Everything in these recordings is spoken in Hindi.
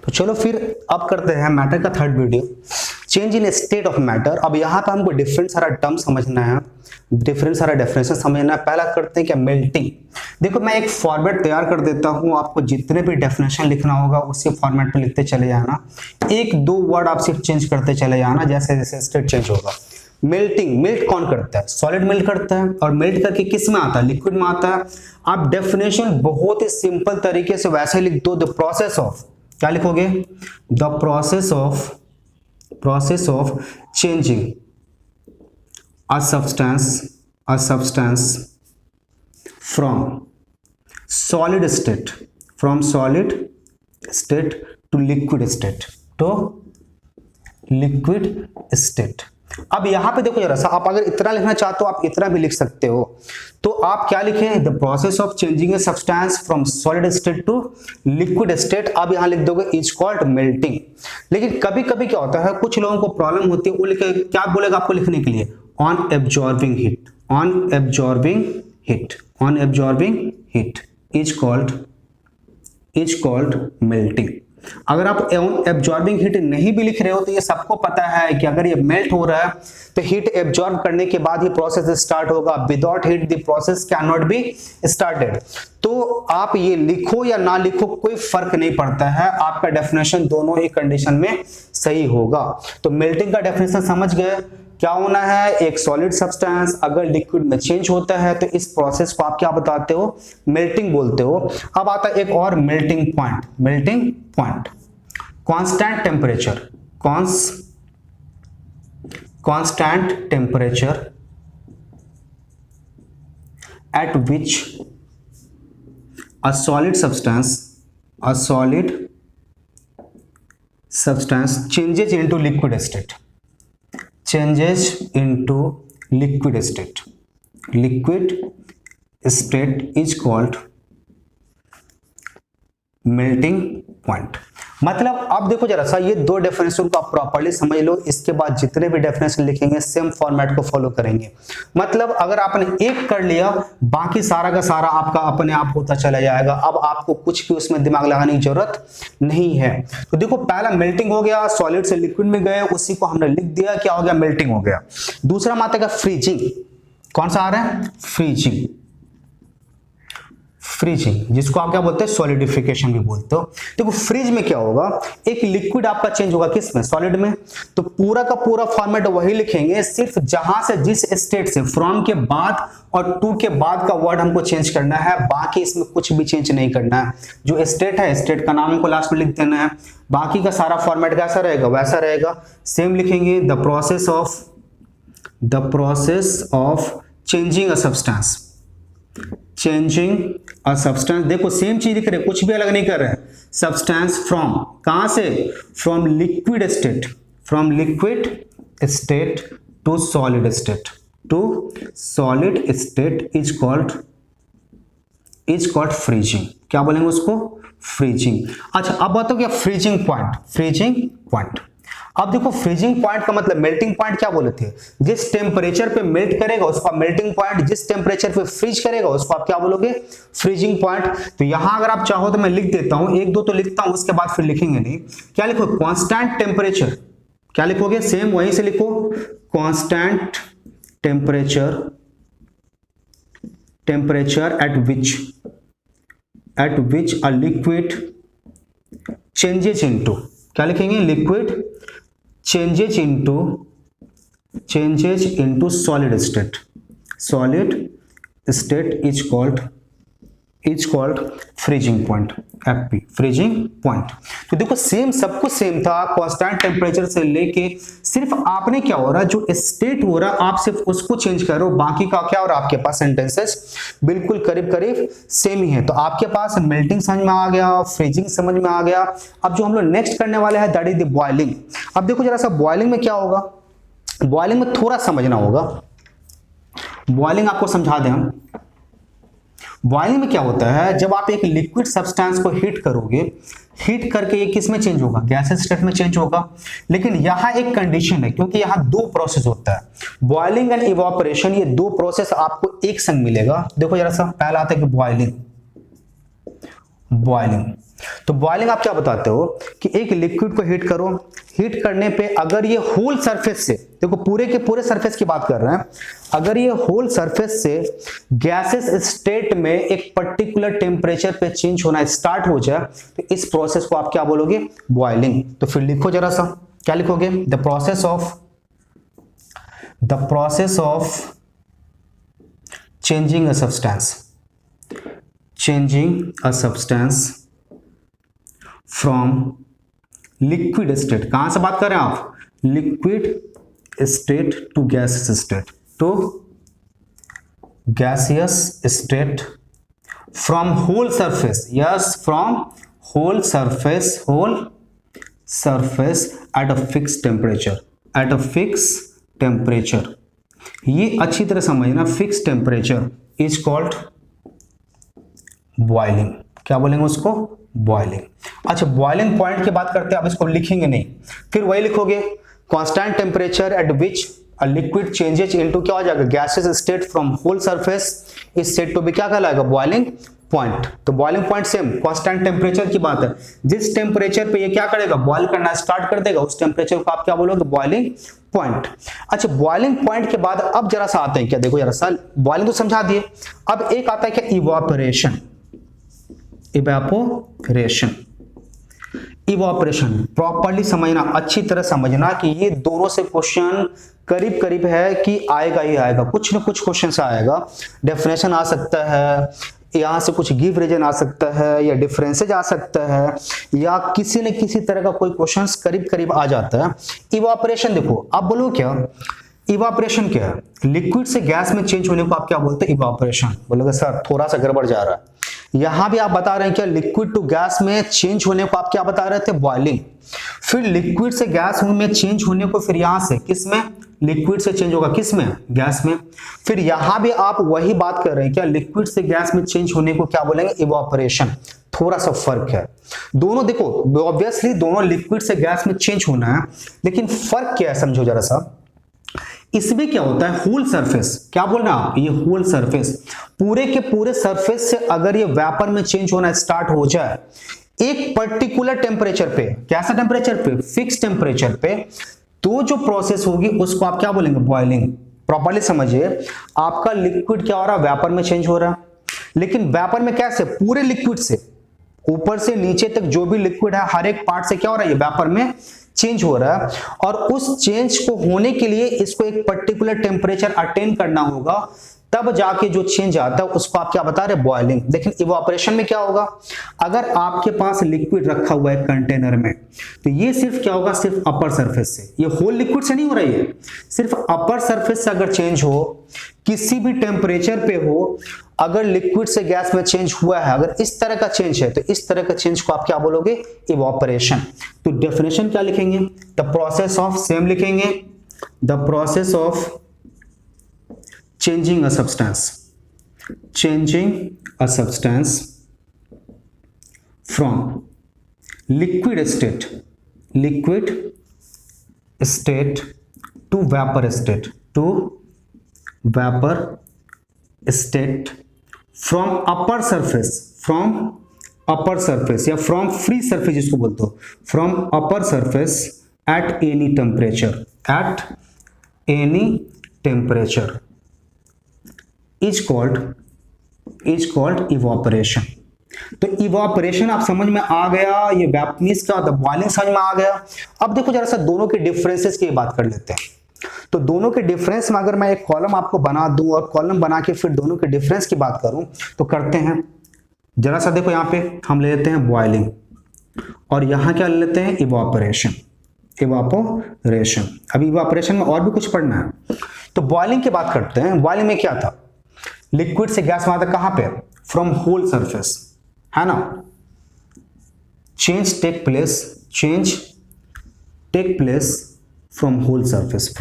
तो चलो फिर अब करते हैं मैटर का third video, change in state of matter. अब यहाँ पे हमको डिफरेंट सारा टर्म समझना है, डिफरेंट सारा डेफिनेशन समझना है। पहला करते हैं क्या, मेल्टिंग। देखो मैं एक फॉर्मेट तैयार कर देता हूँ, आपको जितने भी डेफिनेशन लिखना होगा उसी फॉर्मेट पे लिखते चले जाना, एक दो वर्ड आप सिर्फ चेंज करते चले जाना जैसे जैसे स्टेट चेंज होगा। मेल्टिंग, मेल्ट कौन करता है, सॉलिड मेल्ट करता है, और मेल्ट करके किस में आता है, लिक्विड में आता है। आप डेफिनेशन बहुत ही सिंपल तरीके से वैसे लिख दो, द प्रोसेस ऑफ, क्या लिखोगे, the process of changing a substance from solid state to liquid state। अब यहां पे देखो जरा सा, आप अगर इतना लिखना चाहते हो आप इतना भी लिख सकते हो। तो आप क्या लिखें, the process of changing a substance from solid state to liquid state. अब यहां लिख दोगे इज कॉल्ड मेल्टिंग। लेकिन कभी कभी क्या होता है, कुछ लोगों को प्रॉब्लम होती है, वो लिखे क्या बोलेगा आपको लिखने के लिए, on absorbing heat is called melting। अगर आप on absorbing heat नहीं भी लिख रहे हो तो ये सबको पता है कि अगर ये मेल्ट हो रहा है तो हीट एब्जॉर्ब करने के बाद ही प्रोसेस स्टार्ट होगा, without heat the process can not be started. तो आप ये लिखो या ना लिखो कोई फर्क नहीं पड़ता है, आपका डेफिनेशन दोनों ही कंडीशन में सही होगा। तो मेल्टिंग का डेफिनेशन समझ गए, क्या होना है, एक सॉलिड सब्सटेंस अगर लिक्विड में चेंज होता है तो इस प्रोसेस को आप क्या बताते हो, मेल्टिंग बोलते हो। अब आता है एक और melting point, constant temperature at which a solid substance changes into liquid state is called melting point. मतलब अब देखो जरा सा, ये दो डेफिनेशन को आप प्रॉपर्ली समझ लो, इसके बाद जितने भी डेफिनेशन लिखेंगे सेम फॉर्मेट को फॉलो करेंगे। मतलब अगर आपने एक कर लिया बाकी सारा का सारा आपका अपने आप होता चला जाएगा, अब आपको कुछ भी उसमें दिमाग लगाने की जरूरत नहीं है। तो देखो पहला मेल्टिंग हो गया, सॉलिड से लिक्विड में गए, उसी को हमने लिख दिया, क्या हो गया, मेल्टिंग हो गया। दूसरा मात्रा का फ्रीजिंग, कौन सा आ रहा है, फ्रीजिंग, जिसको आप क्या बोलते हैं, सॉलिडिफिकेशन भी बोलते हो। देखो फ्रीज में क्या होगा, एक लिक्विड आपका चेंज होगा किस में, सॉलिड में, तो पूरा का पूरा फॉर्मेट वही लिखेंगे, सिर्फ जहां से जिस स्टेट से फ्रॉम के बाद और टू के बाद का वर्ड हमको चेंज करना है, बाकी इसमें कुछ भी चेंज नहीं करना है। जो स्टेट है, स्टेट का नाम हमको लास्ट में लिख देना है, बाकी का सारा फॉर्मेट कैसा रहेगा, वैसा रहेगा, सेम लिखेंगे। The process of changing a substance, देखो सेम चीज लिख रहे, कुछ भी अलग नहीं कर रहे हैं। सब्सटेंस फ्रॉम, कहां से, from liquid state to solid state is called freezing. क्या बोलेंगे उसको, फ्रीजिंग। अच्छा अब बताओ क्या फ्रीजिंग पॉइंट। अब देखो फ्रीजिंग पॉइंट का मतलब, मेल्टिंग पॉइंट क्या बोले थे, जिस टेम्परेचर पे मेल्ट करेगा उसको आप मेल्टिंग पॉइंट, जिस टेम्परेचर पे फ्रीज करेगा उसको आप क्या बोलोगे, फ्रीजिंग पॉइंट। तो यहां अगर आप चाहो तो मैं लिख देता हूं, एक दो तो लिखता हूं, उसके बाद फिर लिखेंगे नहीं। क्या लिखो, कांस्टेंट टेम्परेचर, क्या लिखोगे, सेम वहीं से लिखो, constant temperature at which a liquid changes into, क्या लिखेंगे, liquid changes into solid state is called freezing point, FP, freezing point। तो देखो सेम, सब कुछ सेम था, कांस्टेंट टेम्परेचर से लेके, सिर्फ आपने क्या हो रहा है, जो स्टेट हो रहा है आप सिर्फ उसको चेंज करो, बाकी का क्या हो रहा है, आपके पास सेंटेंसेस बिल्कुल करीब करीब सेम ही है। तो आपके पास मेल्टिंग समझ में आ गया, फ्रीजिंग समझ में आ गया। अब जो हम लोग नेक्स्ट करने वाले हैं दैट इज द बॉइलिंग। अब देखो जरा सा, बॉइलिंग में क्या होगा, बॉइलिंग में थोड़ा समझना होगा, बॉइलिंग आपको समझा दें हम। बॉइलिंग में क्या होता है, जब आप एक लिक्विड सब्सटेंस को हीट करोगे, हीट करके ये किस में चेंज होगा, गैसेस स्टेट में चेंज होगा। लेकिन यहां एक कंडीशन है, क्योंकि यहां दो प्रोसेस होता है, बॉइलिंग एंड इवापोरेशन, ये दो प्रोसेस आपको एक संग मिलेगा। देखो जरा सा, पहला आता है कि बॉइलिंग, तो बॉइलिंग आप क्या बताते हो कि एक लिक्विड को हीट करो, हीट करने पे अगर ये होल सरफेस से, देखो पूरे के पूरे सरफेस की बात कर रहे हैं, अगर ये होल सरफेस से गैसेस स्टेट में एक पर्टिकुलर टेम्परेचर पे चेंज होना स्टार्ट हो जाए तो इस प्रोसेस को आप क्या बोलोगे? बॉइलिंग। तो फिर लिखो जरा सा, क्या लिखोगे? The process of changing a substance from liquid state, कहां से बात कर रहे हैं आप? liquid state to gaseous state, to gaseous state from whole surface, yes, from whole surface at a fixed temperature, ये अच्छी तरह समझना, fix temperature is called boiling. क्या बोलेंगे उसको? बॉइलिंग। अच्छा, बॉइलिंग पॉइंट की बात करते हैं, अब इसको लिखेंगे नहीं, फिर वही लिखोगे constant temperature at which a liquid changes into, क्या हो जाएगा? Gaseous state from whole surface is said to be, क्या कहलाएगा? Boiling point. तो boiling point same constant temperature की बात है, जिस टेम्परेचर पे ये क्या करेगा? बॉइल करना स्टार्ट कर देगा, उस टेम्परेचर को आप क्या बोलोगे? Boiling point. अच्छा, बॉइलिंग पॉइंट के बाद अब जरा सा आते हैं, क्या देखो जरा सा, बॉइलिंग तो समझा दिए, अब एक आता है क्या? इवापोरेशन। प्रॉपर्ली समझना, अच्छी तरह समझना कि ये दोनों से क्वेश्चन करीब करीब है कि आएगा ही आएगा, कुछ न कुछ क्वेश्चन से आएगा। डेफिनेशन आ सकता है, यहां से कुछ गिव रीजन आ सकता है, या डिफरेंसेज आ सकता है, या किसी न किसी तरह का कोई क्वेश्चन करीब करीब आ जाता है। इवापोरेशन देखो, आप बोलो क्या इवापोरेशन क्या है? लिक्विड से गैस में चेंज होने को आप क्या बोलते हैं? इवापोरेशन। बोलोगे सर थोड़ा सा गड़बड़ जा रहा है, यहां भी आप बता रहे हैं क्या? लिक्विड टू गैस में चेंज होने को आप क्या बता रहे थे? बॉइलिंग। फिर लिक्विड से गैस में चेंज होने को फिर यहां से किस में? लिक्विड से चेंज होगा किस में? गैस में। फिर यहां भी आप वही बात कर रहे हैं क्या? लिक्विड से गैस में चेंज होने को क्या बोलेंगे? इवापोरेशन। थोड़ा सा फर्क है दोनों, देखो ऑब्वियसली दोनों लिक्विड से गैस में चेंज होना है, लेकिन फर्क क्या है समझो जरा सा। इसमें क्या होता है? होल सरफेस, क्या बोलना आप? ये होल सरफेस, पूरे के पूरे सरफेस से अगर ये वेपर में चेंज होना स्टार्ट हो जाए एक पर्टिकुलर टेम्परेचर पे, कैसा टेम्परेचर पे? फिक्स टेम्परेचर पे, तो जो प्रोसेस होगी उसको आप क्या बोलेंगे? बॉइलिंग। प्रॉपर्ली समझिए, आपका लिक्विड क्या हो रहा है? वेपर में चेंज हो रहा है, लेकिन वेपर में कैसे? पूरे लिक्विड से ऊपर से नीचे तक जो भी लिक्विड है हर एक पार्ट से क्या हो रहा है? ये वेपर में चेंज हो रहा है, और उस चेंज को होने के लिए इसको एक पर्टिकुलर टेम्परेचर अटेन करना होगा, तब जाके जो चेंज आता है उसको आप क्या बता रहे? बॉइलिंग। लेकिन इवापोरेशन में क्या होगा? अगर आपके पास लिक्विड रखा हुआ है कंटेनर में, तो ये सिर्फ क्या होगा? सिर्फ अपर सरफेस से, ये होल लिक्विड से नहीं हो रही है, सिर्फ अपर सरफेस से अगर चेंज हो, किसी भी टेम्परेचर पे हो, अगर लिक्विड से गैस में चेंज हुआ है, अगर इस तरह का चेंज है, तो इस तरह का चेंज को आप क्या बोलोगे? इवापोरेशन। तो डेफिनेशन क्या लिखेंगे? द प्रोसेस ऑफ, सेम लिखेंगे, the process of changing a substance from liquid state to vapor state from upper surface या from free surface जिसको बोलते हो, from upper surface at any temperature is called evaporation। तो इवापोरेशन आप समझ में आ गया, ये मींस क्या होता है? बॉइलिंग समझ में आ गया। अब देखो जरा सा दोनों के डिफरेंसेस की बात कर लेते हैं। तो दोनों के डिफरेंस में अगर मैं एक कॉलम आपको बना दूं और कॉलम बना के फिर दोनों के डिफरेंस की बात करूं, तो करते हैं जरा सा। देखो यहाँ पे हम ले लेते हैं बॉइलिंग, और यहाँ क्या ले लेते हैं? इवापोरेशन। अब इवापोरेशन में और भी कुछ पढ़ना है, तो बॉइलिंग की बात करते हैं। बॉइलिंग में क्या था? लिक्विड से गैस में आता कहां पे? फ्रॉम होल सरफेस, है ना? Change take place from whole surface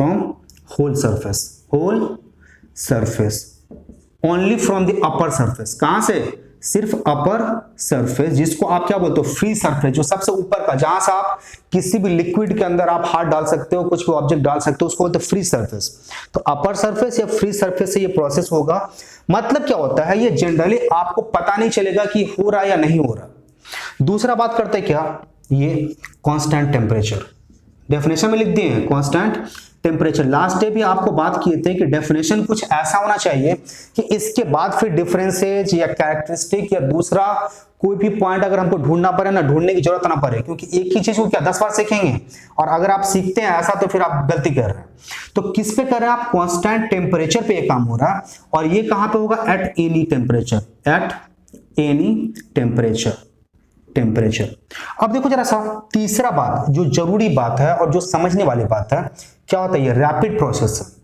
only from the upper surface. कहां से? सिर्फ अपर सरफेस, जिसको आप क्या बोलते हो? फ्री सरफेस, जो सबसे ऊपर का, जहां से आप किसी भी लिक्विड के अंदर आप हाथ डाल सकते हो, कुछ भी ऑब्जेक्ट डाल सकते हो, उसको बोलते हैं फ्री सरफेस। तो अपर सरफेस या फ्री सरफेस से ये प्रोसेस होगा। मतलब क्या होता है? ये जनरली आपको पता नहीं चलेगा कि हो रहा है या नहीं हो रहा, दूसरा बात करते हैं क्या, ये कांस्टेंट टेम्परेचर, डेफिनेशन में लिख दिए हैं कांस्टेंट टेम्परेचर। लास्ट डे भी आपको बात किए थे कि डेफिनेशन कुछ ऐसा होना चाहिए कि इसके बाद फिर डिफरेंसेज या कैरेक्टरिस्टिक या दूसरा कोई भी पॉइंट अगर हमको ढूंढना पड़े ना, ढूंढने की जरूरत ना पड़े, क्योंकि एक ही चीज को क्या 10 बार सीखेंगे, और अगर आप सीखते हैं ऐसा तो फिर आप गलती कर रहे हैं। तो किस पे कर रहे हैं आप, कांस्टेंट टेम्परेचर पे ये काम हो रहा है, और ये कहां पे होगा, at any temperature, at any temperature. अब देखो जरा सा तीसरा बात जो जरूरी बात है और जो समझने वाली बात है, क्या होता है, ये रैपिड प्रोसेस है।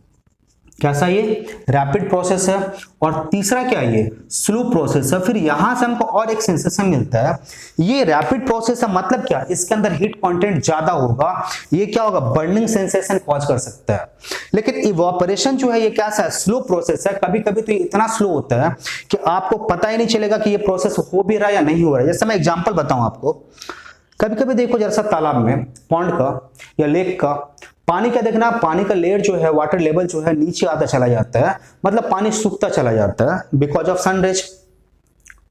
कैसा, ये रैपिड प्रोसेस है। और तीसरा क्या है, ये स्लो प्रोसेस है। फिर यहां से हमको और एक सेंसेशन मिलता है, ये रैपिड प्रोसेस है मतलब क्या, इसके अंदर हीट कंटेंट ज्यादा होगा, ये क्या होगा, बर्निंग सेंसेशन कॉज कर सकता है। लेकिन इवापोरेशन जो है ये कैसा है, स्लो प्रोसेस है। कभी कभी तो ये इतना स्लो होता है कि आपको पता ही नहीं चलेगा कि ये प्रोसेस हो भी रहा है या नहीं हो रहा है। जैसे मैं एग्जाम्पल बताऊं आपको, कभी कभी देखो जैसा तालाब में, पॉन्ड का या लेक का पानी का देखना, पानी का लेयर जो है, वाटर लेवल जो है नीचे आता चला जाता है, मतलब पानी सूखता चला जाता है बिकॉज ऑफ सन रेज।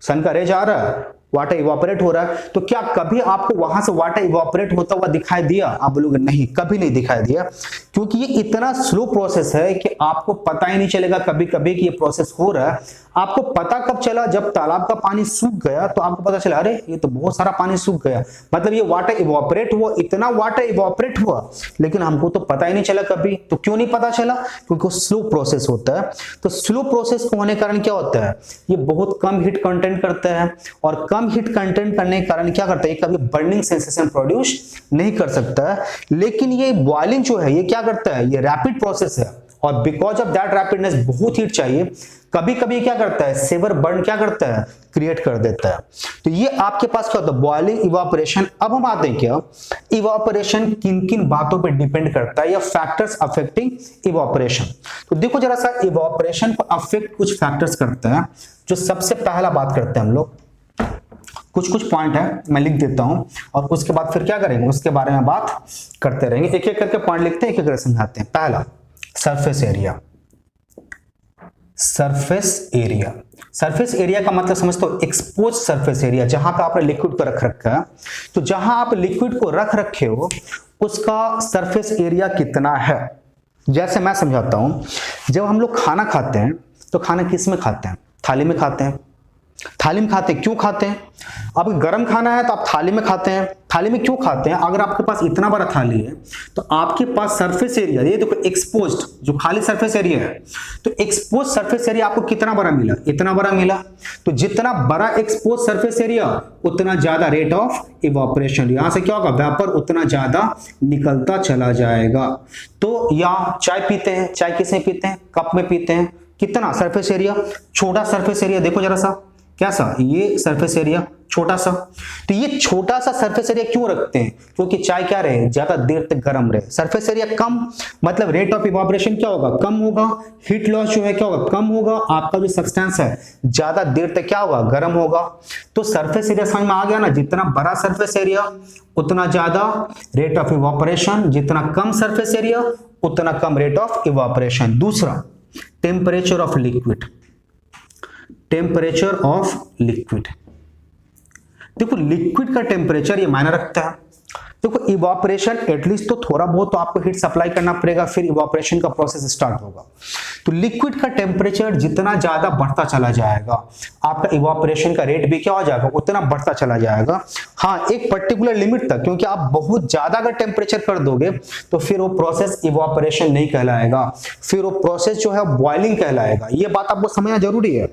सन का रेज आ रहा है, वाटर इवापोरेट हो रहा है। तो क्या कभी आपको वहां से वाटर इवापोरेट होता हुआ दिखाई दिया, आप बोलोगे नहीं, कभी नहीं दिखाई दिया, क्योंकि ये इतना स्लो प्रोसेस है कि आपको पता ही नहीं चलेगा कभी कभी कि ये प्रोसेस हो रहा है। आपको पता कब चला, जब तालाब का पानी सूख गया तो आपको पता चला अरे ये तो बहुत सारा पानी सूख गया, मतलब ये वाटर इवापोरेट हुआ, इतना वाटर इवापोरेट हुआ, लेकिन हमको तो पता ही नहीं चला कभी। तो क्यों नहीं पता चला, क्योंकि स्लो प्रोसेस होता है। तो स्लो प्रोसेस को होने के कारण क्या होता है, ये बहुत कम हीट कंटेंट करता है, और कम हीट कंटेंट करने के कारण क्या करता है, ये कभी बर्निंग सेंसेशन प्रोड्यूस नहीं कर सकता है। लेकिन ये बॉइलिंग जो है ये क्या करता है, ये रैपिड प्रोसेस है, और बिकॉज ऑफ दैट रैपिडनेस बहुत हीट चाहिए, कभी कभी क्या करता है, सेवर बर्न क्या करता है, क्रिएट कर देता है। तो ये आपके पास क्या होता है, बॉइलिंग, इवापोरेशन। अब हम आते हैं क्या, इवापोरेशन किन किन बातों पे डिपेंड करता है या फैक्टर्स अफेक्टिंग इवापोरेशन। तो देखो जरा सा, इवापोरेशन को अफेक्ट कुछ फैक्टर्स करते हैं। जो सबसे पहला बात करते हैं हम लोग, कुछ पॉइंट है मैं लिख देता हूं, और उसके बाद फिर क्या करेंगे, उसके बारे में बात करते रहेंगे। एक एक करके पॉइंट लिखते हैं, एक एक करके समझाते हैं। पहला, surface area. Surface area, surface area का मतलब समझते हो, एक्सपोज सरफेस एरिया, जहां पे आपने लिक्विड को रख रखा है। तो जहां आप लिक्विड को रख रखे हो उसका सरफेस एरिया कितना है। जैसे मैं समझाता हूं, जब हम लोग खाना खाते हैं तो खाना किस में खाते हैं, थाली में खाते हैं। थाली में खाते हैं, क्यों खाते हैं, अब गर्म खाना है तो आप थाली में खाते हैं। थाली में क्यों खाते हैं, अगर आपके पास इतना बड़ा थाली है तो आपके पास सरफेस एरिया, ये देखो एक्सपोज्ड जो खाली सरफेस एरिया है, तो एक्सपोज सरफेस एरिया आपको कितना बड़ा मिला, इतना बड़ा मिला। तो जितना बड़ा एक्सपोज सरफेस एरिया उतना ज्यादा रेट ऑफ इवापोरेशन, यहां से क्या होगा, वेपर उतना ज्यादा निकलता चला जाएगा। तो या चाय पीते हैं, चाय किसमें पीते हैं, कप में पीते हैं, कितना सरफेस एरिया, छोटा सरफेस एरिया, देखो जरा सा कैसा, ये सरफेस एरिया छोटा सा। तो ये छोटा सा सरफेस एरिया क्यों रखते हैं, क्योंकि चाय क्या रहे, ज्यादा देर तक गर्म रहे। सरफेस एरिया कम मतलब रेट ऑफ इवापोरेशन क्या होगा, कम होगा, हीट लॉस जो है क्या होगा, कम होगा, आपका जो सब्सटेंस है ज्यादा देर तक क्या होगा, गर्म होगा। तो सरफेस एरिया समझ में आ गया ना, जितना बड़ा सरफेस एरिया उतना ज्यादा रेट ऑफ इवापोरेशन, जितना कम सरफेस एरिया उतना कम रेट ऑफ इवापोरेशन। दूसरा, temperature of liquid. Temperature of liquid, देखो लिक्विड का टेम्परेचर ये मायने रखता है। देखो इवापोरेशन एटलीस्ट तो थोड़ा बहुत तो आपको हीट सप्लाई करना पड़ेगा, फिर इवापोरेशन का प्रोसेस स्टार्ट होगा। तो लिक्विड का टेम्परेचर जितना ज्यादा बढ़ता चला जाएगा, आपका इवापोरेशन का रेट भी क्या हो जाएगा, उतना बढ़ता चला जाएगा। हाँ, एक पर्टिकुलर लिमिट तक, क्योंकि आप बहुत ज्यादा अगर टेम्परेचर कर दोगे तो फिर वो प्रोसेस इवापोरेशन नहीं कहलाएगा, फिर वो प्रोसेस जो है बॉइलिंग कहलाएगा। ये बात आपको समझना जरूरी है।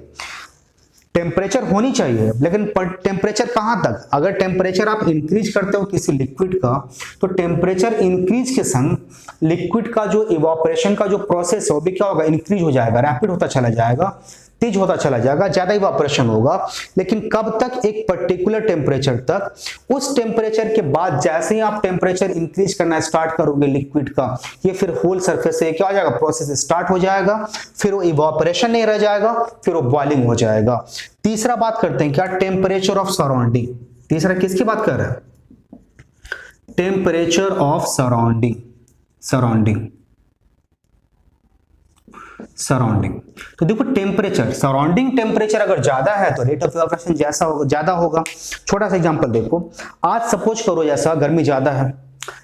टेम्परेचर होनी चाहिए, लेकिन टेम्परेचर कहां तक, अगर टेम्परेचर आप इंक्रीज करते हो किसी लिक्विड का, तो टेम्परेचर इंक्रीज के संग लिक्विड का जो इवापोरेशन का जो प्रोसेस है वो भी क्या होगा, इंक्रीज हो जाएगा, रैपिड होता चला जाएगा, तेज होता चला जाएगा, ज्यादा इवापोरेशन होगा। लेकिन कब तक, एक पर्टिकुलर टेम्परेचर तक। उस टेम्परेचर के बाद जैसे ही आप टेम्परेचर इंक्रीज करना स्टार्ट करोगे लिक्विड का, ये फिर होल सरफेस से क्या हो जाएगा, प्रोसेस स्टार्ट हो जाएगा, फिर वो इवापोरेशन नहीं रह जाएगा, फिर वो बॉइलिंग हो जाएगा। तीसरा बात करते हैं क्या, टेम्परेचर ऑफ सराउंडिंग। तीसरा किसकी बात कर रहे हैं, temperature of surrounding. Surrounding surrounding. तो देखो टेम्परेचर, सराउंडिंग टेम्परेचर अगर ज्यादा है तो रेट ऑफ इवापोरेशन जैसा होगा, ज्यादा होगा। छोटा सा एग्जांपल देखो, आज सपोज करो जैसा गर्मी ज्यादा है,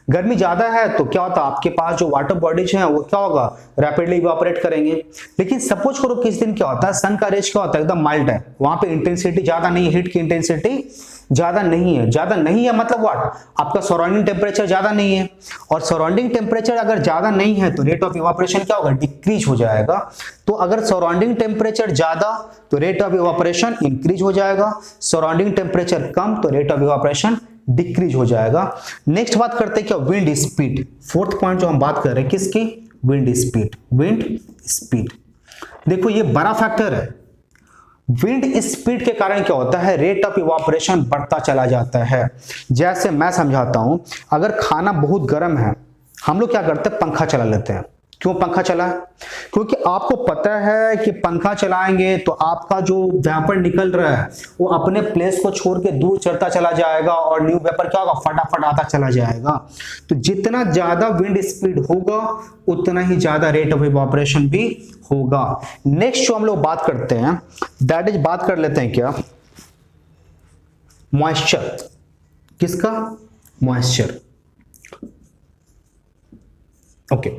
गर्मी ज्यादा है तो क्या होता है, आपके पास जो वाटर बॉडीज हैं वो क्या होगा, रैपिडली इवापोरेट करेंगे। लेकिन सपोज करो किस दिन क्या होता है, सन का रेज क्या होता है, एकदम माइल्ड है, वहां पे इंटेंसिटी ज्यादा नहीं है, हीट की इंटेंसिटी ज्यादा नहीं है। ज्यादा नहीं है मतलब व्हाट, आपका सराउंडिंग टेम्परेचर ज्यादा नहीं है, और सराउंडिंग टेम्परेचर अगर ज्यादा नहीं है तो रेट ऑफ इवापोरेशन क्या होगा, डिक्रीज हो जाएगा। तो अगर सराउंडिंग टेम्परेचर ज्यादा तो रेट ऑफ इवापोरेशन इंक्रीज हो जाएगा, सराउंडिंग टेम्परेचर कम तो रेट ऑफ इवापोरेशन डिक्रीज हो जाएगा। नेक्स्ट बात करते हैं क्या, विंड स्पीड। फोर्थ पॉइंट जो हम बात कर रहे हैं किसकी, विंड स्पीड। विंड स्पीड देखो ये बड़ा फैक्टर है। विंड स्पीड के कारण क्या होता है, रेट ऑफ इवापोरेशन बढ़ता चला जाता है। जैसे मैं समझाता हूं, अगर खाना बहुत गर्म है, हम लोग क्या करते हैं, पंखा चला लेते हैं। क्यों पंखा चला, क्योंकि आपको पता है कि पंखा चलाएंगे तो आपका जो वेपर निकल रहा है वो अपने प्लेस को छोड़ के दूर चढ़ता चला जाएगा और न्यू वेपर क्या होगा, फटाफट आता चला जाएगा। तो जितना ज्यादा विंड स्पीड होगा उतना ही ज्यादा रेट ऑफ इवापोरेशन भी होगा। नेक्स्ट जो हम लोग बात करते हैं दैट इज, बात कर लेते हैं क्या, मॉइस्चर। किसका, मॉइस्चर। ओके,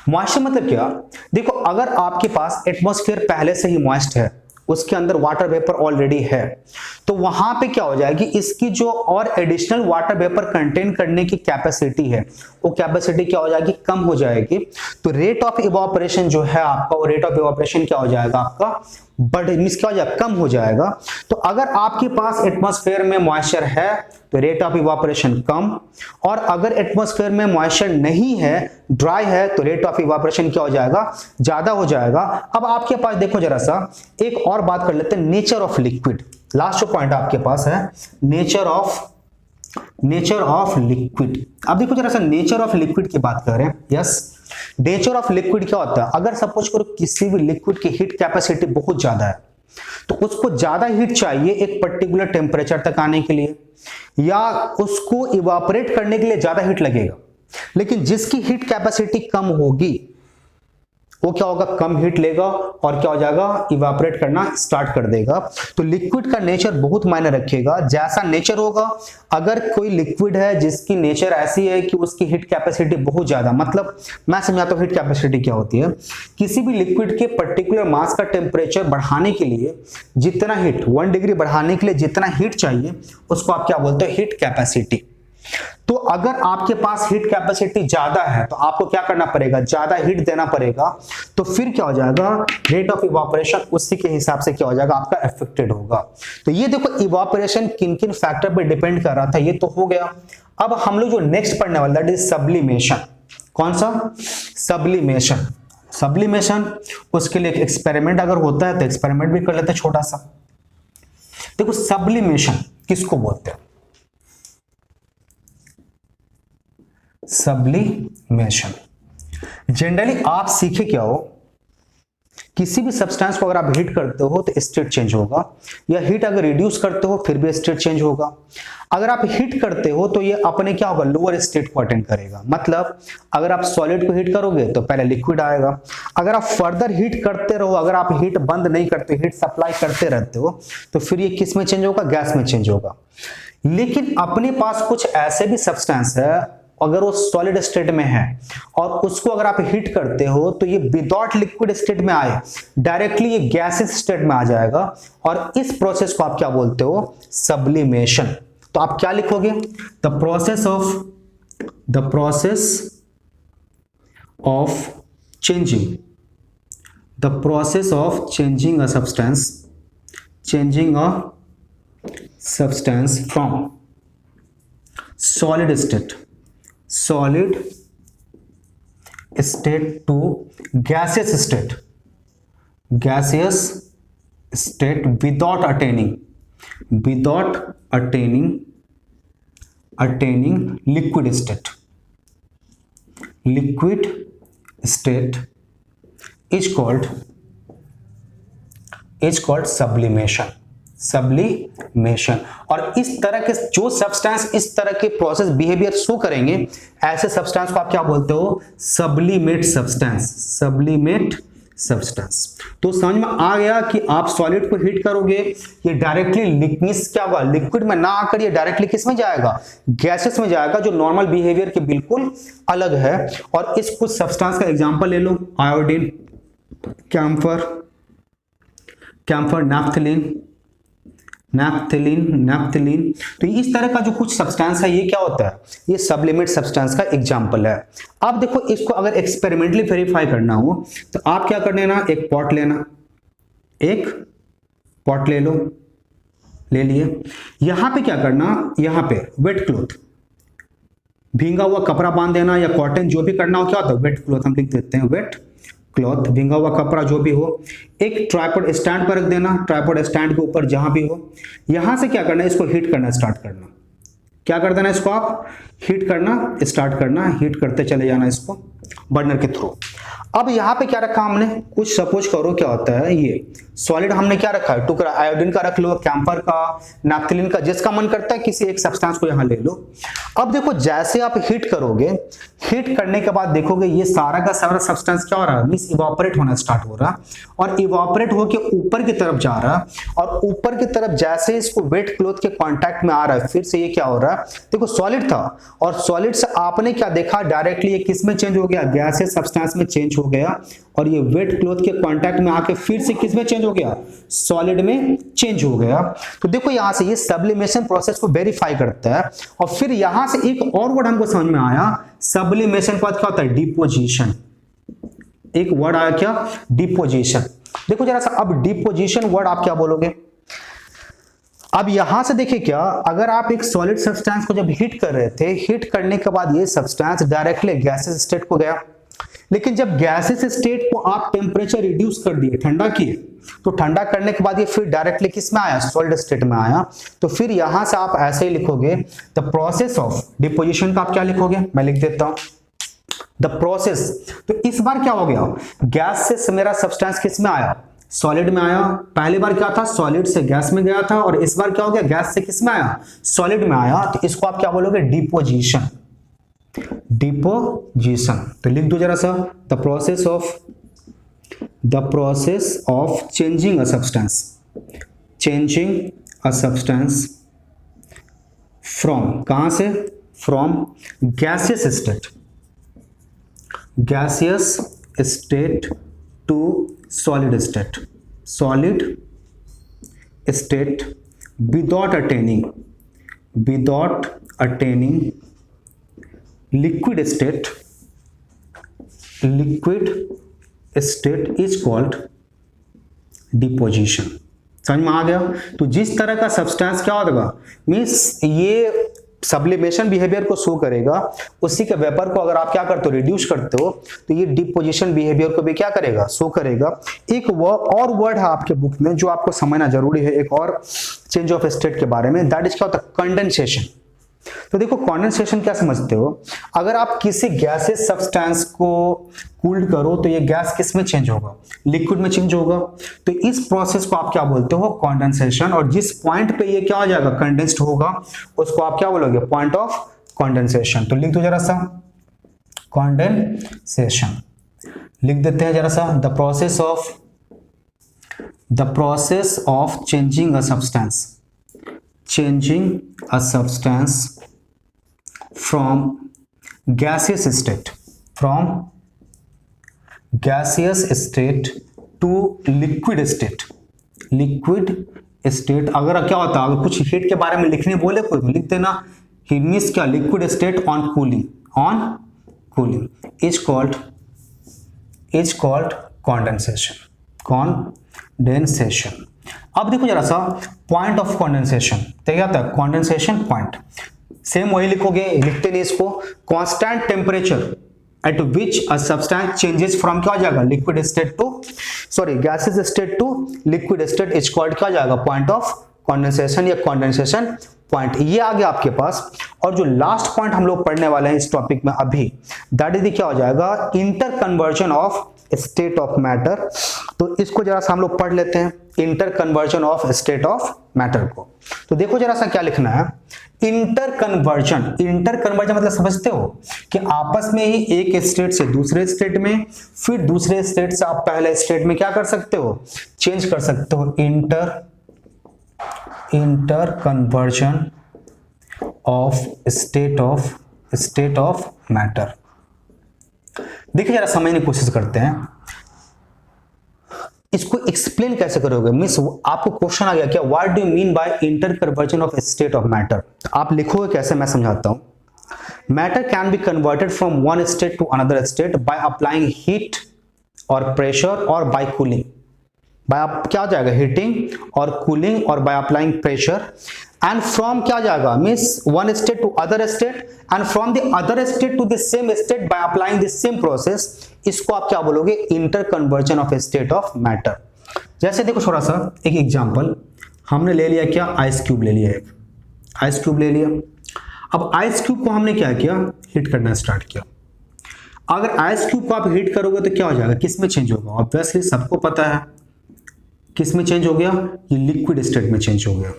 मॉइस्चर मतलब क्या, देखो अगर आपके पास एटमॉस्फेयर पहले से ही मॉइस्ट है, उसके अंदर वाटर वेपर ऑलरेडी है, तो वहां पे क्या हो जाएगी, इसकी जो और एडिशनल वाटर वेपर कंटेन करने की कैपेसिटी है वो कैपेसिटी क्या हो जाएगी, कम हो जाएगी। तो रेट ऑफ इवापोरेशन जो है आपका, वो रेट ऑफ इवापोरेशन क्या हो जाएगा आपका, मींस क्या हो जाएगा, कम हो जाएगा। तो अगर आपके पास एटमॉस्फेयर में मॉइस्चर है तो रेट ऑफ इवापोरेशन कम, और अगर एटमॉस्फेयर में मॉइस्चर नहीं है, ड्राई है, तो रेट ऑफ इवापोरेशन क्या हो जाएगा, ज्यादा हो जाएगा। अब आपके पास देखो जरा सा एक और बात कर लेते हैं, नेचर ऑफ लिक्विड। लास्ट जो पॉइंट आपके पास है, नेचर ऑफ लिक्विड। अब देखो जरा सा नेचर ऑफ लिक्विड की बात कर रहे हैं। यस, नेचर ऑफ लिक्विड क्या होता है, अगर सपोज करो किसी भी लिक्विड की हीट कैपेसिटी बहुत ज्यादा है तो उसको ज्यादा हीट चाहिए एक पर्टिकुलर टेम्परेचर तक आने के लिए, या उसको इवापोरेट करने के लिए ज्यादा हीट लगेगा। लेकिन जिसकी हीट कैपेसिटी कम होगी वो क्या होगा, कम हीट लेगा और क्या हो जाएगा, इवापोरेट करना स्टार्ट कर देगा। तो लिक्विड का नेचर बहुत मायने रखेगा। जैसा नेचर होगा, अगर कोई लिक्विड है जिसकी नेचर ऐसी है कि उसकी हीट कैपेसिटी बहुत ज्यादा, मतलब मैं समझाता हूं हीट कैपेसिटी क्या होती है, किसी भी लिक्विड के पर्टिकुलर मास का टेम्परेचर बढ़ाने के लिए जितना हीट, 1 डिग्री बढ़ाने के लिए जितना हीट चाहिए उसको आप क्या बोलते हैं, हीट कैपेसिटी। तो अगर आपके पास हीट कैपेसिटी ज्यादा है तो आपको क्या करना पड़ेगा, ज्यादा हीट देना पड़ेगा। तो फिर क्या हो जाएगा, रेट ऑफ इवापोरेशन उसी के हिसाब से क्या हो जाएगा आपका अफेक्टेड होगा। तो ये देखो इवापोरेशन किन किन फैक्टर पे डिपेंड कर रहा था, ये तो हो गया। अब हम लोग जो नेक्स्ट पढ़ने वाला दैट इज सब्लिमेशन। कौन सा, सब्लिमेशन। सब्लिमेशन, उसके लिए एक एक्सपेरिमेंट अगर होता है तो एक्सपेरिमेंट भी कर लेते हैं छोटा सा। देखो सब्लिमेशन किसको बोलते हैं, सब्लिमेशन। जनरली आप सीखे क्या हो, किसी भी सब्सटेंस को अगर आप हीट करते हो तो स्टेट चेंज होगा, या हीट अगर रिड्यूस करते हो फिर भी स्टेट चेंज होगा। अगर आप हीट करते हो तो ये अपने क्या होगा, लोअर स्टेट को अटेंड करेगा। मतलब अगर आप सॉलिड को हीट करोगे तो पहले लिक्विड आएगा, अगर आप फर्दर हीट करते रहो, अगर आप हीट बंद नहीं करते, हीट सप्लाई करते रहते हो, तो फिर ये किस में चेंज होगा, गैस में चेंज होगा। लेकिन अपने पास कुछ ऐसे भी सब्सटेंस है, अगर वो सॉलिड स्टेट में है और उसको अगर आप हीट करते हो तो ये विदाउट लिक्विड स्टेट में आए, डायरेक्टली ये गैसेस स्टेट में आ जाएगा, और इस प्रोसेस को आप क्या बोलते हो, सब्लिमेशन। तो आप क्या लिखोगे, the process of changing a substance from solid state to gaseous state without attaining liquid state is called sublimation. और इस तरह के जो सब्सटेंस इस तरह के प्रोसेस बिहेवियर शो करेंगे, ऐसे सब्सटेंस को आप क्या बोलते हो, सब्लिमेट सब्सटेंस। तो समझ में आ गया कि आप सॉलिड को हीट करोगे, ये डायरेक्टली लिक्विड क्या होगा, लिक्विड में ना आकर ये डायरेक्टली किस में जाएगा, गैसेस में जाएगा, जो नॉर्मल बिहेवियर के बिल्कुल अलग है। और इस कुछ सब्सटेंस का एग्जांपल ले लो, आयोडीन, कैम्फर, नैप्थलीन। तो इस तरह का जो कुछ सब्सटेंस है, ये क्या होता है, ये सबलिमिट सब्सटेंस का एग्जांपल है। अब देखो, इसको अगर एक्सपेरिमेंटली वेरीफाई करना हो तो आप क्या करना है ना, एक पॉट ले लो, ले लिए। यहां पे क्या करना, यहां पे वेट क्लॉथ, भींगा हुआ कपड़ा बांध देना या कॉटन, जो भी करना हो, क्या होता है वेट क्लॉथ, हम लिख देते हैं वेट क्लॉथ, भींगा हुआ कपड़ा जो भी हो। एक ट्राइपॉड स्टैंड पर रख देना, ट्राइपॉड स्टैंड के ऊपर जहां भी हो। यहां से क्या करना है, इसको हीट करना स्टार्ट करना। क्या कर देना, इसको आप हीट करना स्टार्ट करना, हीट करते चले जाना इसको बर्नर के थ्रू। अब यहां पे क्या रखा हमने, कुछ सपोज करो क्या होता है, ये सॉलिड हमने क्या रखा है, टुकड़ा आयोडीन का रख लो, कैम्फर का, नैप्थलीन का, जिसका मन करता है किसी एक सब्सटेंस को यहां ले लो। अब देखो, जैसे आप हीट करोगे, हीट करने के बाद देखोगे ये सारा का सारा सब्सटेंस क्या हो रहा है, मींस इवापोरेट होना स्टार्ट हो रहा, और इवापोरेट होके ऊपर की तरफ जा रहा, और ऊपर की तरफ जैसे इसको वेट क्लॉथ के कांटेक्ट में आ रहा है, फिर से ये क्या हो रहा है, देखो सॉलिड था, और सॉलिड से आपने क्या देखा, डायरेक्टली ये किस में चेंज हो गया, गैसियस सब्सटेंस में चेंज हो गया, और ये वेट क्लॉथ के कांटेक्ट में आके फिर से किस में चेंज हो गया, सॉलिड में चेंज हो गया। तो देखो यहां से ये सब्लिमेशन प्रोसेस को वेरीफाई करता है। और फिर यहां से एक और वर्ड हमको समझ में आया, सब्लिमेशन का क्या होता है, डिपोजिशन। एक वर्ड आया क्या, डिपोजिशन। देखो जरा सा, अब डिपोजिशन वर्ड आप क्या बोलोगे। अब यहां से देखिए क्या, अगर आप एक सॉलिड सब्सटेंस को जब हीट कर रहे थे, हीट करने के बाद ये सब्सटेंस डायरेक्टली गैसेस स्टेट को गया, लेकिन जब गैसेस स्टेट को आप टेम्परेचर रिड्यूस कर दिए, ठंडा किए, तो ठंडा करने के बाद ये फिर डायरेक्टली किस में आया, सॉलिड स्टेट में आया। तो फिर यहां से आप ऐसे ही लिखोगे, द प्रोसेस ऑफ डिपोजिशन का आप क्या लिखोगे, मैं लिख देता हूं द प्रोसेस। तो इस बार क्या हो गया, गैस से मेरा सब्सटेंस किस में आया, सॉलिड में आया। पहली बार क्या था, सॉलिड से गैस में गया था, और इस बार क्या हो गया, गैस से किस में आया, सॉलिड में आया। तो इसको आप क्या बोलोगे, डिपोजिशन। तो लिख दो जरा सा, the process of changing a substance from, कहां से, from gaseous state to solid state without attaining liquid state is called deposition। समझ में आ गया। तो जिस तरह का सब्सटेंस क्या होगा, मींस ये सब्लिमेशन बिहेवियर को शो करेगा, उसी के वेपर को अगर आप क्या करते हो, रिड्यूस करते हो, तो ये डिपोजिशन बिहेवियर को भी क्या करेगा, शो करेगा। एक और वर्ड है आपके बुक में जो आपको समझना जरूरी है, एक और चेंज ऑफ स्टेट के बारे में, दैट इज क्या होता है, कंडेंसेशन। तो देखो कंडेंसेशन क्या समझते हो, अगर आप किसी गैसेस सब्सटेंस को कूल्ड करो तो ये गैस किस में चेंज होगा, लिक्विड में चेंज होगा। तो इस प्रोसेस को आप क्या बोलते हो, कंडेंसेशन। और जिस पॉइंट पे ये क्या हो जाएगा, कंडेंस्ड होगा, उसको आप क्या बोलोगे, पॉइंट ऑफ कंडेंसेशन। तो लिख दो जरा सा, कंडेंसेशन लिख देते हैं जरा सा, the process of changing a substance from gaseous state to liquid state। अगर क्या होता है, अगर कुछ हीट के बारे में लिखने बोले कोई तो लिख देना, मींस क्या, liquid state on cooling is called condensation. अब देखो जरा सा, पॉइंट ऑफ कंडेंसेशन क्या होता है, कंडेंसेशन पॉइंट, सेम वही लिखोगे, लिखते नहीं इसको, constant temperature at which a substance changes from क्या हो जाएगा, liquid state to gases state to liquid state is called क्या हो जाएगा, पॉइंट ऑफ कंडेंसेशन या कंडेंसेशन पॉइंट। ये आ गया आपके पास। और जो लास्ट पॉइंट हम लोग पढ़ने वाले हैं इस टॉपिक में अभी, दैट इज क्या हो जाएगा, inter conversion of state of matter. तो इसको जरा सा हम लोग पढ़ लेते हैं, inter conversion of state of matter को। तो देखो जरा सा क्या लिखना है, इंटर कन्वर्जन। इंटर कन्वर्जन मतलब समझते हो कि आपस में ही एक स्टेट से दूसरे स्टेट में, फिर दूसरे स्टेट से आप पहले स्टेट में क्या कर सकते हो, चेंज कर सकते हो। Inter conversion of state of matter. देखिए जरा समझने की कोशिश करते हैं, इसको एक्सप्लेन कैसे करोगे। मिस आपको क्वेश्चन आ गया क्या, what do you mean by inter conversion of state of matter, आप लिखोगे कैसे, मैं समझाता हूं। Matter can be converted from one state to another state by applying heat और प्रेशर और बाय कूलिंग। बाय आप क्या हो जाएगा, हीटिंग और कूलिंग और by applying pressure, and from क्या जाएगा, means one state to other state, and from the other state to the same state by applying the same process. इसको आप क्या बोलोगे, inter conversion of state of matter. जैसे देखो थोड़ा सा एक एग्जांपल हमने ले लिया, क्या, आइस क्यूब ले लिया, एक आइस क्यूब ले लिया। अब आइस क्यूब को हमने क्या किया, हीट करना स्टार्ट किया। अगर आइस क्यूब को आप हीट करोगे तो क्या हो जाएगा, किस में चेंज होगा, ऑब्वियसली सबको पता है किस में चेंज हो गया, ये लिक्विड स्टेट में चेंज हो गया,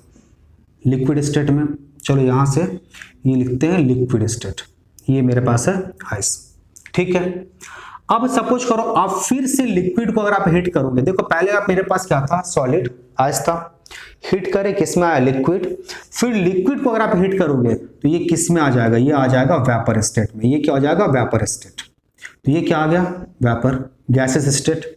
लिक्विड स्टेट में। चलो यहां से ये लिखते हैं लिक्विड स्टेट, ये मेरे पास है आइस, ठीक है। अब सपोज करो आप फिर से लिक्विड को अगर आप हीट करोगे, देखो पहले आप मेरे पास क्या था, सॉलिड आइस था, हीट करे किस में आया, लिक्विड। फिर लिक्विड को अगर आप हीट करोगे तो ये किस में आ जाएगा, ये आ जाएगा वेपर स्टेट में। ये क्या हो जाएगा, वेपर स्टेट। तो ये क्या आ गया, वेपर गैसेस स्टेट।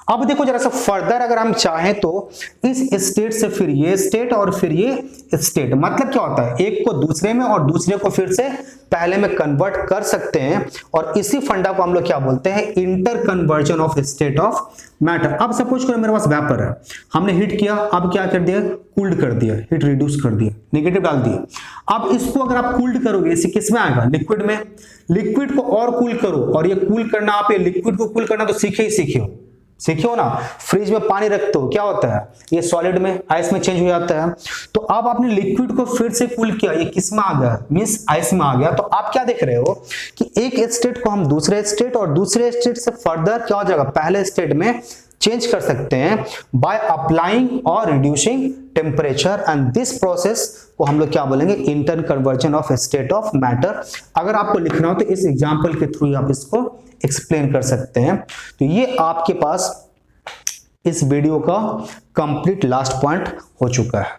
अब देखो जरा सा फर्दर अगर हम चाहें तो इस स्टेट से फिर ये स्टेट और फिर ये स्टेट, मतलब क्या होता है, एक को दूसरे में और दूसरे को फिर से पहले में कन्वर्ट कर सकते हैं, और इसी फंडा को हम लोग क्या बोलते हैं, inter conversion of state of matter. अब सपोज करो मेरे पास वेपर है, हमने हीट किया, अब क्या कर दिया, कूल्ड कर दिया, हीट रिड्यूस कर दिया, नेगेटिव डाल दिया। अब इसको अगर आप कूल्ड करोगे, इसे किस में आएगा, लिक्विड में। लिक्विड को और कूल करो, और ये कूल करना, आप ये लिक्विड को कूल करना तो सीखे हो ना, फ्रिज में पानी रखते हो, क्या होता है, ये सॉलिड में, आइस में चेंज हो जाता है। तो अब आपने लिक्विड को फिर से कूल किया, ये किस में आ गया, मींस आइस में आ गया। तो आप क्या देख रहे हो कि एक स्टेट को हम दूसरे स्टेट और दूसरे स्टेट से फर्दर क्या हो जाएगा, पहले स्टेट में चेंज कर सकते हैं बाय अप्लाइंग और reducing temperature, and this process को हम लोग क्या बोलेंगे, inter conversion of state of matter. अगर आपको लिखना हो तो इस एग्जांपल के थ्रू आप इसको एक्सप्लेन कर सकते हैं। तो ये आपके पास इस वीडियो का कंप्लीट लास्ट पॉइंट हो चुका है।